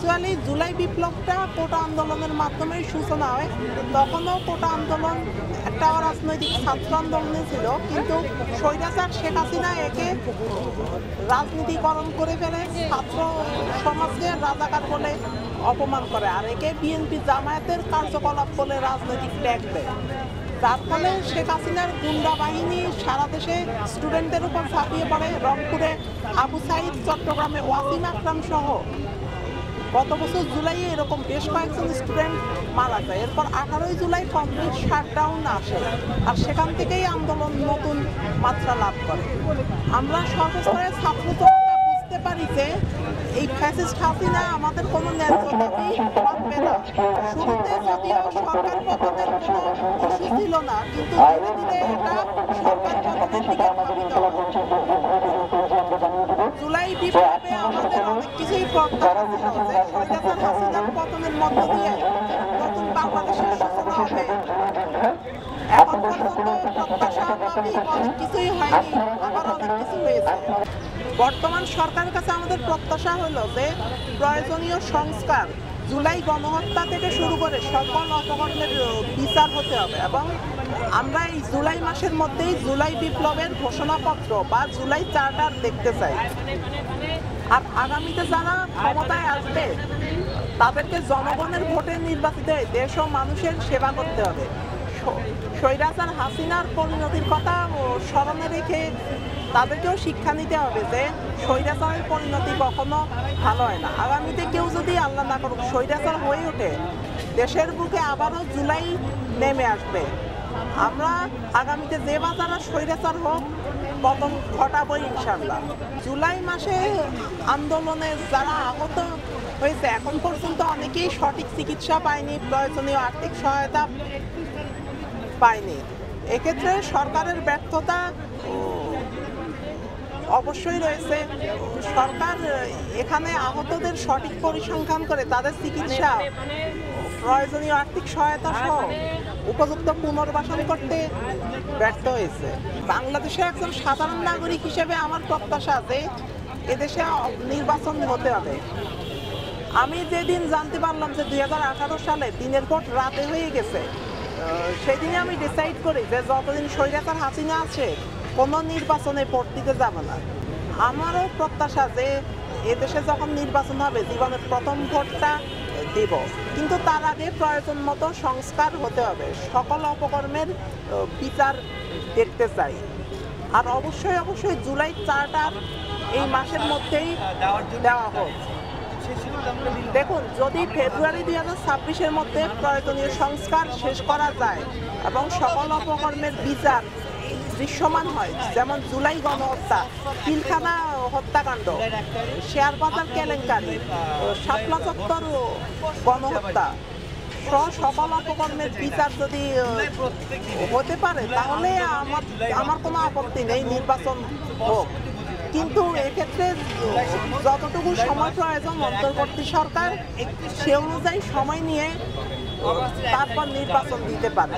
Actually July বিপ্লবটা কোটা আন্দোলনের মাধ্যমে সূচনা হয়। তখনও কোটা আন্দোলন একটা রাজনৈতিক ছাত্র আন্দোলনে ছিল, কিন্তু স্বৈরাচার শেখ হাসিনা একে রাজনীতিকরণ করে ফেলে, ছাত্র সমাজকে রাজাকার বলে অপমান করে, আর একে বিএনপি জামায়াতের কার্যকলাপ বলে রাজনৈতিক ট্যাগ দেয়। যার ফলে শেখ হাসিনার গুন্ডা বাহিনী সারা দেশে স্টুডেন্টদের উপর ঝাঁপিয়ে পড়ে। রংপুরে আবু সাইদ, চট্টগ্রামে ওয়াসিম আকরাম সহ গত বছর জুলাইয়ে এরকম বেশ কয়েকজন স্টুডেন্ট মারা যায়। এরপর 18ই জুলাই কমপ্লিট শাটডাউন আসে, আর সেখান থেকেই আন্দোলন নতুন মাত্রা লাভ করে। আমরা সর্বস্তরের ছাত্ররা বুঝতে পারি যে এই ফ্যাসিস্ট হাসিনা আমাদের কোনো ন্যায্য দাবি মানবে না। শুরুতে যদিও সরকার পতনের কোনো ইস্যু ছিল না, কিন্তু ধীরে ধীরে এটা সরকার পতনের দিকে ধাবিত হয়। জুলাই বিপ্লবে আমাদের অনেক কিছুই প্রত্যাশা ছিল যে স্বৈরাচার হাসিনার পতনের মধ্য দিয়ে নতুন বাংলাদেশের সূচনা হবে। এখন পর্যন্ত প্রত্যাশা মাফিক অনেক কিছুই হয়নি, আবার অনেক কিছু হয়েছে। বর্তমান সরকারের কাছে আমাদের প্রত্যাশা হলো যে প্রয়োজনীয় সংস্কার, জুলাই গণহত্যা থেকে শুরু করে সকল অপকর্মের বিচার হতে হবে, এবং আমরা এই জুলাই মাসের মধ্যেই জুলাই বিপ্লবের ঘোষণাপত্র বা জুলাই চার্টার দেখতে চাই। আর আগামীতে যারা ক্ষমতায় আসবে তাদেরকে জনগণের ভোটে নির্বাচিত হয়ে দেশ ও মানুষের সেবা করতে হবে। স্বৈরাচার হাসিনার পরিণতির কথা স্মরণে রেখে তাদেরকেও শিক্ষা নিতে হবে যে স্বৈরাচারের পরিণতি কখনো ভালো হয় না। আগামীতে কেউ যদি আল্লাহ না করুক স্বৈরাচার হয়ে ওঠে, দেশের বুকে আবারও জুলাই নেমে আসবে। আমরা আগামীতে যে বা যারা স্বৈরাচার হোক পতন ঘটাবো ইনশাল্লাহ। জুলাই মাসে আন্দোলনে যারা আহত হয়েছে এখন পর্যন্ত অনেকেই সঠিক চিকিৎসা পায়নি, প্রয়োজনীয় আর্থিক সহায়তা পায়নি। এক্ষেত্রে সরকারের ব্যর্থতা অবশ্যই রয়েছে। সরকার এখানে আহতদের সঠিক পরিসংখ্যান করে তাদের চিকিৎসা, প্রয়োজনীয় আর্থিক সহায়তা সহ উপযুক্ত পুনর্বাসন করতে ব্যর্থ হয়েছে। বাংলাদেশের একজন সাধারণ নাগরিক হিসেবে আমার প্রত্যাশা যে এদেশে নির্বাচন হতে হবে। আমি যেদিন জানতে পারলাম যে 2018 সালে দিনের ভোট রাতে হয়ে গেছে, সেদিনে আমি ডিসাইড করি যে যতদিন স্বৈরাচার হাসিনা আছে কোনো নির্বাচনে ভোট দিতে যাবে না। আমারও প্রত্যাশা যে এদেশে যখন নির্বাচন হবে জীবনের প্রথম ভোটটা দেব, কিন্তু তার আগে প্রয়োজন মতো সংস্কার হতে হবে। সকল অপকর্মের বিচার দেখতে চাই। আর অবশ্যই জুলাই চার্টার এই মাসের মধ্যেই দেওয়া হোক। দেখুন, যদি ফেব্রুয়ারি 2026-এর মধ্যে প্রয়োজনীয় সংস্কার শেষ করা যায় এবং সকল অপকর্মের বিচার দৃশ্যমান হয়, যেমন জুলাই গণহত্যা, পিলখানা হত্যাকাণ্ড, শেয়ার বাজার কেলেঙ্কারি, শাপলা চত্বর গণহত্যা সহ সকল অপকর্মের বিচার যদি হতে পারে, তাহলে আমার কোনো আপত্তি নেই, নির্বাচন হোক। কিন্তু এক্ষেত্রে যতটুকু সময় প্রয়োজন অন্তর্বর্তী সরকার সে অনুযায়ী সময় নিয়ে তারপর নির্বাচন দিতে পারে।